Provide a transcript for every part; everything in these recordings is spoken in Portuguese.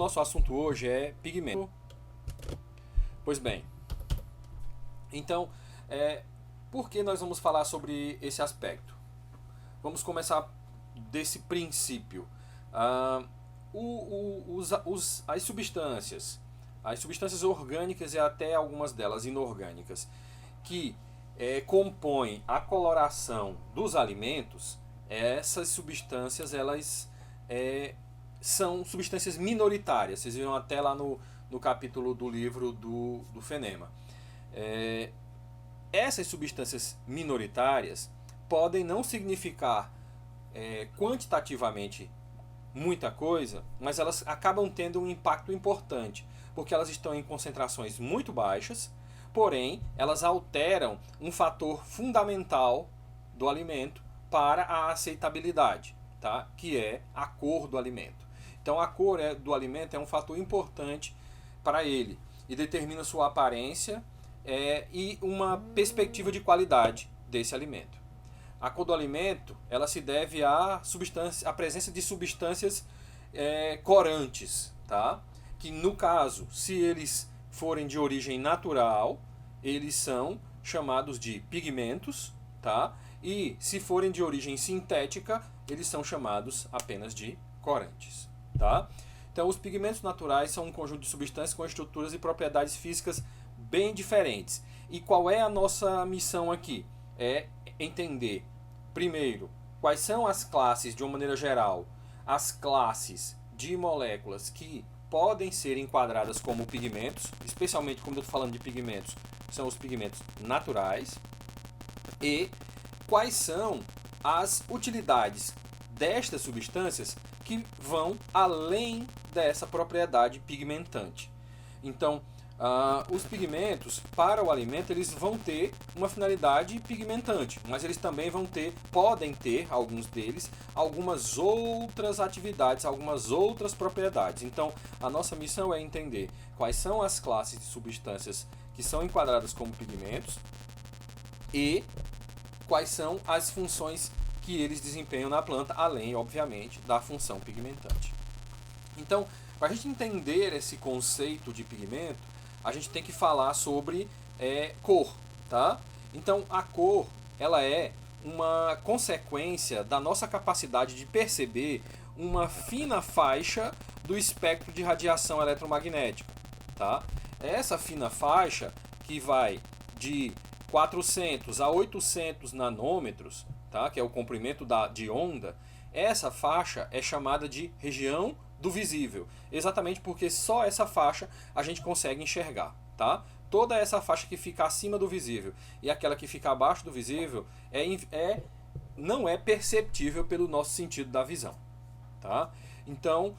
nosso assunto hoje é pigmento. Pois bem, então, por que nós vamos falar sobre esse aspecto? Vamos começar desse princípio. As substâncias orgânicas e até algumas delas inorgânicas, que compõem a coloração dos alimentos, essas substâncias elas são substâncias minoritárias. Vocês viram até lá no capítulo do livro do Fenema. Essas substâncias minoritárias podem não significar quantitativamente muita coisa, mas elas acabam tendo um impacto importante, porque elas estão em concentrações muito baixas, porém elas alteram um fator fundamental do alimento para a aceitabilidade, tá? Que é a cor do alimento. Então a cor do alimento é um fator importante para ele e determina sua aparência e uma perspectiva de qualidade desse alimento. A cor do alimento ela se deve à presença de substâncias corantes, tá? Que no caso, se eles forem de origem natural, eles são chamados de pigmentos, tá? E se forem de origem sintética, eles são chamados apenas de corantes, tá? Então, os pigmentos naturais são um conjunto de substâncias com estruturas e propriedades físicas bem diferentes. E qual é a nossa missão aqui? É entender, primeiro, quais são as classes, de uma maneira geral, as classes de moléculas que podem ser enquadradas como pigmentos, especialmente quando eu estou falando de pigmentos, são os pigmentos naturais, e quais são as utilidades destas substâncias que vão além dessa propriedade pigmentante. Então, os pigmentos para o alimento eles vão ter uma finalidade pigmentante, mas eles também podem ter, alguns deles, algumas outras atividades, algumas outras propriedades. Então, a nossa missão é entender quais são as classes de substâncias que são enquadradas como pigmentos e quais são as funções que eles desempenham na planta, além, obviamente, da função pigmentante. Então, para a gente entender esse conceito de pigmento, a gente tem que falar sobre cor, tá? Então, a cor, ela é uma consequência da nossa capacidade de perceber uma fina faixa do espectro de radiação eletromagnética, tá? Essa fina faixa, que vai de 400 a 800 nanômetros, tá? Que é o comprimento de onda, essa faixa é chamada de região do visível, exatamente porque só essa faixa a gente consegue enxergar, tá? Toda essa faixa que fica acima do visível e aquela que fica abaixo do visível não é perceptível pelo nosso sentido da visão, tá? Então,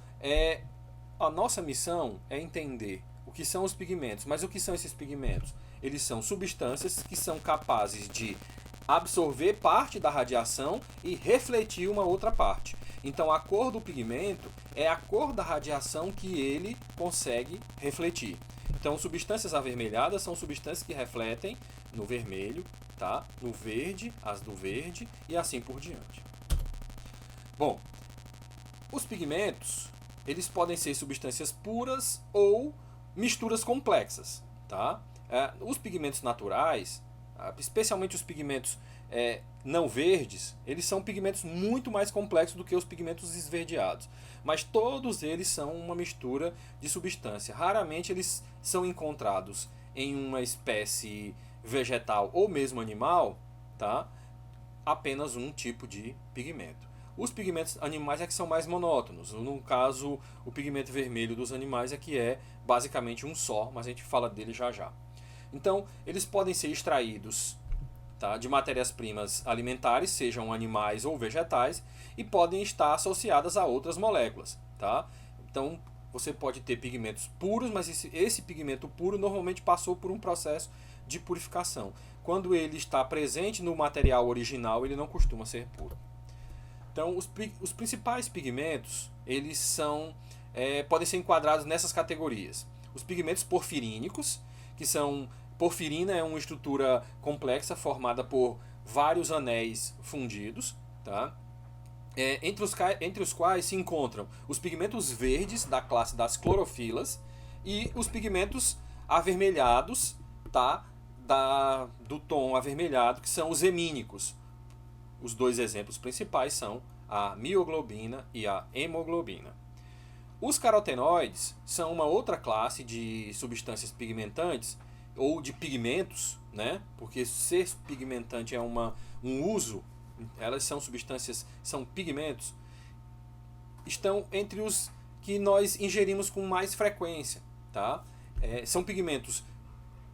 a nossa missão é entender o que são os pigmentos. Mas o que são esses pigmentos? Eles são substâncias que são capazes de absorver parte da radiação e refletir uma outra parte. Então a cor do pigmento é a cor da radiação que ele consegue refletir. Então substâncias avermelhadas são substâncias que refletem no vermelho, tá? No verde, as do verde e assim por diante. Bom, os pigmentos, eles podem ser substâncias puras ou misturas complexas, tá? Os pigmentos naturais, especialmente os pigmentos não verdes, eles são pigmentos muito mais complexos do que os pigmentos esverdeados. Mas todos eles são uma mistura de substância. Raramente eles são encontrados em uma espécie vegetal ou mesmo animal, tá? Apenas um tipo de pigmento. Os pigmentos animais é que são mais monótonos. No caso, o pigmento vermelho dos animais é que é basicamente um só, mas a gente fala dele já já. Então, eles podem ser extraídos, tá, de matérias-primas alimentares, sejam animais ou vegetais, e podem estar associadas a outras moléculas, tá? Então, você pode ter pigmentos puros, mas esse pigmento puro normalmente passou por um processo de purificação. Quando ele está presente no material original, ele não costuma ser puro. Então, os principais pigmentos, eles podem ser enquadrados nessas categorias. Os pigmentos porfirínicos, que são... Porfirina é uma estrutura complexa formada por vários anéis fundidos, tá? entre os quais se encontram os pigmentos verdes da classe das clorofilas e os pigmentos avermelhados, tá? Do tom avermelhado, que são os hemínicos. Os dois exemplos principais são a mioglobina e a hemoglobina. Os carotenoides são uma outra classe de substâncias pigmentantes ou de pigmentos, né? Porque ser pigmentante é um uso, elas são substâncias, são pigmentos, estão entre os que nós ingerimos com mais frequência, tá? São pigmentos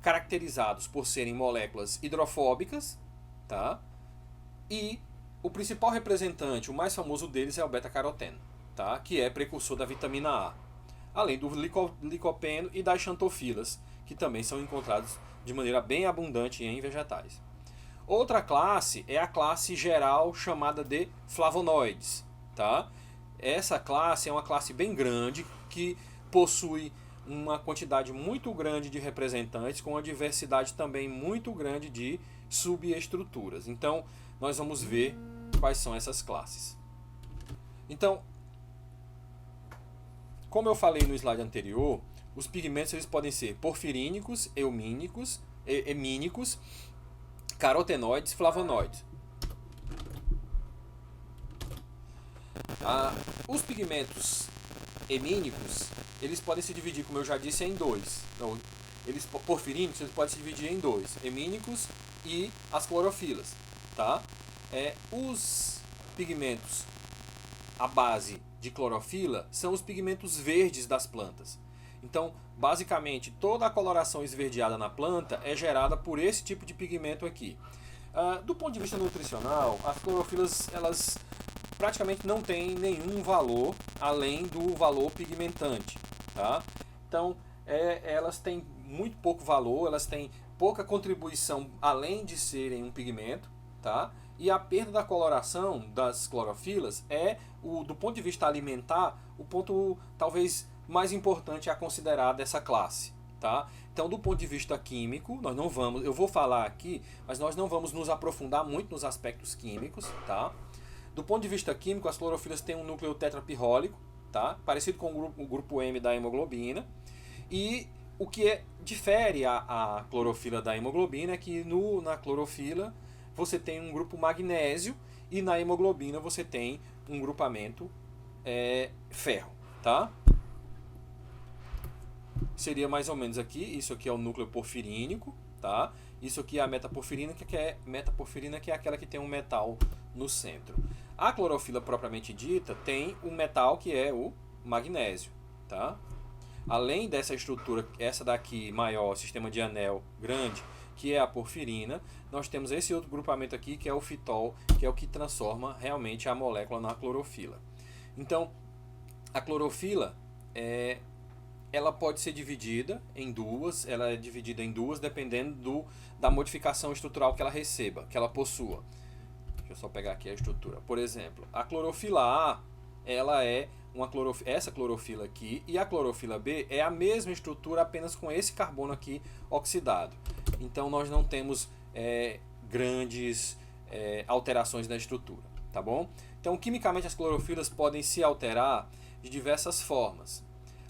caracterizados por serem moléculas hidrofóbicas, tá? E o principal representante, o mais famoso deles, é o beta-caroteno, tá? Que é precursor da vitamina A, além do licopeno e das xantofilas, que também são encontrados de maneira bem abundante em vegetais. Outra classe é a classe geral chamada de flavonoides, tá? Essa classe é uma classe bem grande que possui uma quantidade muito grande de representantes com uma diversidade também muito grande de subestruturas. Então, nós vamos ver quais são essas classes. Então, como eu falei no slide anterior, os pigmentos eles podem ser porfirínicos, eumínicos, hemínicos, carotenoides, flavonoides. Os pigmentos hemínicos, eles podem se dividir, como eu já disse, em dois. Então, porfirínicos, eles podem se dividir em dois, hemínicos e as clorofilas, tá? Os pigmentos à base de clorofila são os pigmentos verdes das plantas. Então, basicamente, toda a coloração esverdeada na planta é gerada por esse tipo de pigmento aqui. Do ponto de vista nutricional, as clorofilas elas praticamente não têm nenhum valor além do valor pigmentante, tá? Então, elas têm muito pouco valor, elas têm pouca contribuição além de serem um pigmento, tá? E a perda da coloração das clorofilas do ponto de vista alimentar, o ponto talvez mais importante a considerar dessa classe, tá? Então, do ponto de vista químico, eu vou falar aqui, mas nós não vamos nos aprofundar muito nos aspectos químicos, tá? Do ponto de vista químico, as clorofilas têm um núcleo tetrapirrólico, tá? Parecido com o grupo M da hemoglobina. E o que difere a clorofila da hemoglobina é que na clorofila você tem um grupo magnésio e na hemoglobina você tem um grupamento ferro, tá? Seria mais ou menos aqui, isso aqui é o núcleo porfirínico, tá? Isso aqui é a metaporfirina, que é aquela que tem um metal no centro. A clorofila propriamente dita tem um metal que é o magnésio, tá? Além dessa estrutura, essa daqui maior, sistema de anel grande, que é a porfirina, nós temos esse outro grupamento aqui que é o fitol, que é o que transforma realmente a molécula na clorofila. Então, a clorofila ela pode ser dividida em duas, ela é dividida em duas dependendo da modificação estrutural que ela receba, que ela possua. Deixa eu só pegar aqui a estrutura. Por exemplo, a clorofila A, ela é essa clorofila aqui, e a clorofila B é a mesma estrutura, apenas com esse carbono aqui oxidado. Então nós não temos grandes alterações na estrutura, tá bom? Então quimicamente as clorofilas podem se alterar de diversas formas.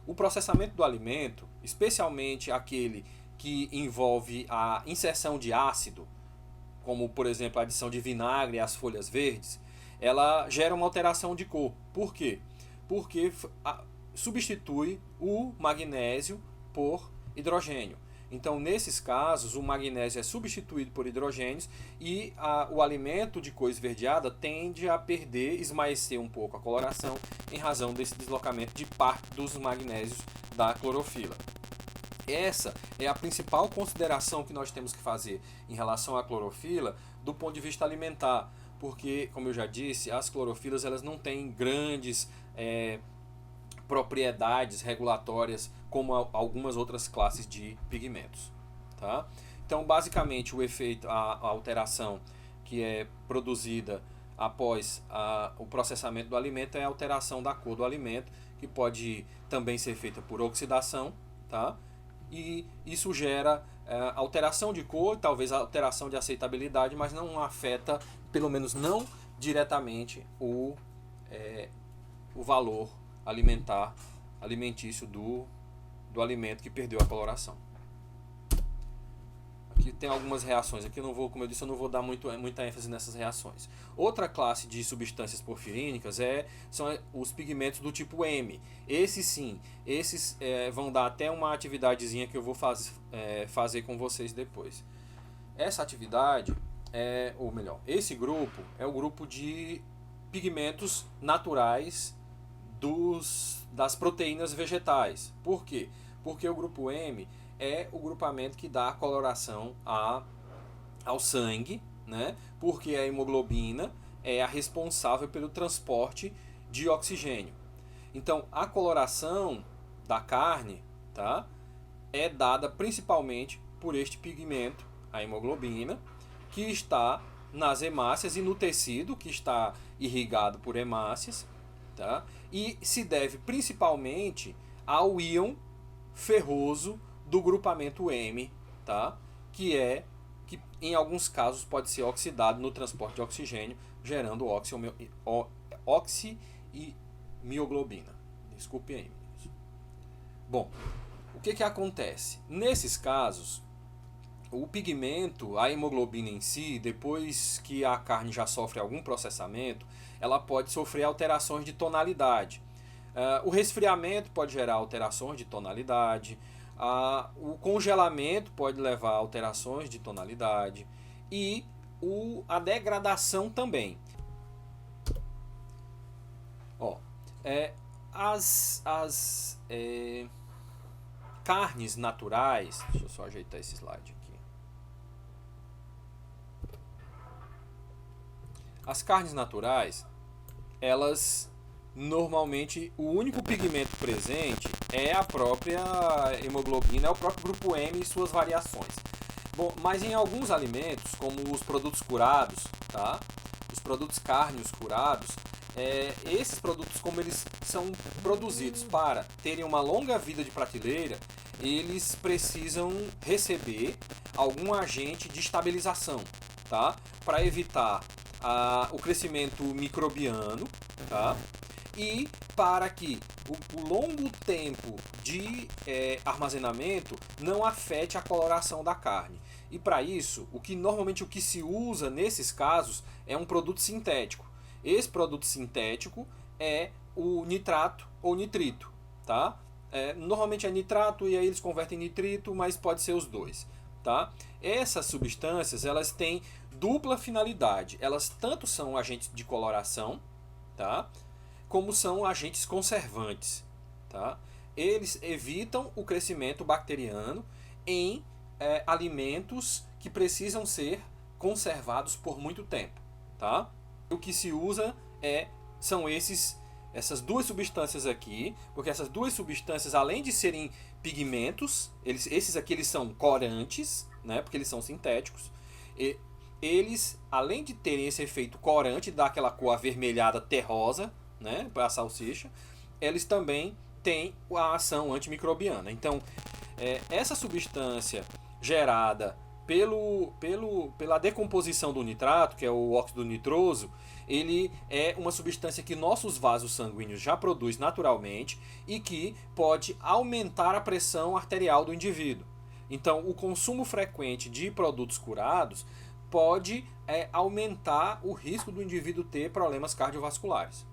O processamento do alimento, especialmente aquele que envolve a inserção de ácido, como por exemplo a adição de vinagre às folhas verdes, ela gera uma alteração de cor. Por quê? Porque substitui o magnésio por hidrogênio. Então, nesses casos, o magnésio é substituído por hidrogênios e o alimento de cor esverdeada tende a esmaecer um pouco a coloração em razão desse deslocamento de parte dos magnésios da clorofila. Essa é a principal consideração que nós temos que fazer em relação à clorofila do ponto de vista alimentar, porque, como eu já disse, as clorofilas elas não têm grandes propriedades regulatórias como algumas outras classes de pigmentos, tá? Então, basicamente, o efeito, a alteração que é produzida após o processamento do alimento é a alteração da cor do alimento, que pode também ser feita por oxidação, tá? E isso gera alteração de cor, talvez alteração de aceitabilidade, mas não afeta, pelo menos não diretamente, o valor alimentício do alimento que perdeu a coloração. Aqui tem algumas reações, aqui eu não vou, como eu disse, eu não vou dar muita ênfase nessas reações. Outra classe de substâncias porfirínicas são os pigmentos do tipo M. Esses sim, vão dar até uma atividadezinha que eu vou fazer com vocês depois. Essa atividade, ou melhor, esse grupo é o grupo de pigmentos naturais das proteínas vegetais. Por quê? Porque o grupo M é o grupamento que dá a coloração ao sangue, né? Porque a hemoglobina é a responsável pelo transporte de oxigênio. Então, a coloração da carne, tá, é dada principalmente por este pigmento, a hemoglobina, que está nas hemácias e no tecido, que está irrigado por hemácias, tá? E se deve principalmente ao íon ferroso do grupamento M, tá? Que em alguns casos pode ser oxidado no transporte de oxigênio, gerando oxi e mioglobina. Desculpe aí, meninos. Bom, o que acontece? Nesses casos, o pigmento, a hemoglobina em si, depois que a carne já sofre algum processamento, ela pode sofrer alterações de tonalidade. O resfriamento pode gerar alterações de tonalidade, o congelamento pode levar a alterações de tonalidade e a degradação também. As carnes naturais, deixa eu só ajeitar esse slide aqui. As carnes naturais, elas normalmente o único pigmento presente é a própria hemoglobina, é o próprio grupo M e suas variações. Bom, mas em alguns alimentos, como os produtos curados, tá? Os produtos cárneos curados, esses produtos, como eles são produzidos para terem uma longa vida de prateleira, eles precisam receber algum agente de estabilização, tá? Para evitar o crescimento microbiano, tá? E para que o longo tempo de armazenamento não afete a coloração da carne. E para isso, normalmente o que se usa nesses casos é um produto sintético. Esse produto sintético é o nitrato ou nitrito, tá? Normalmente é nitrato e aí eles convertem em nitrito, mas pode ser os dois, tá? Essas substâncias, elas têm dupla finalidade. Elas tanto são agentes de coloração, tá? Como são agentes conservantes, tá? Eles evitam o crescimento bacteriano em alimentos que precisam ser conservados por muito tempo, tá? O que se usa são essas duas substâncias aqui, porque essas duas substâncias, além de serem pigmentos, esses aqui eles são corantes, né? Porque eles são sintéticos. Eles, além de terem esse efeito corante, dar aquela cor avermelhada terrosa, né, para a salsicha, eles também têm a ação antimicrobiana. Então, essa substância gerada pela decomposição do nitrato, que é o óxido nitroso, ele é uma substância que nossos vasos sanguíneos já produz naturalmente e que pode aumentar a pressão arterial do indivíduo. Então, o consumo frequente de produtos curados pode aumentar o risco do indivíduo ter problemas cardiovasculares.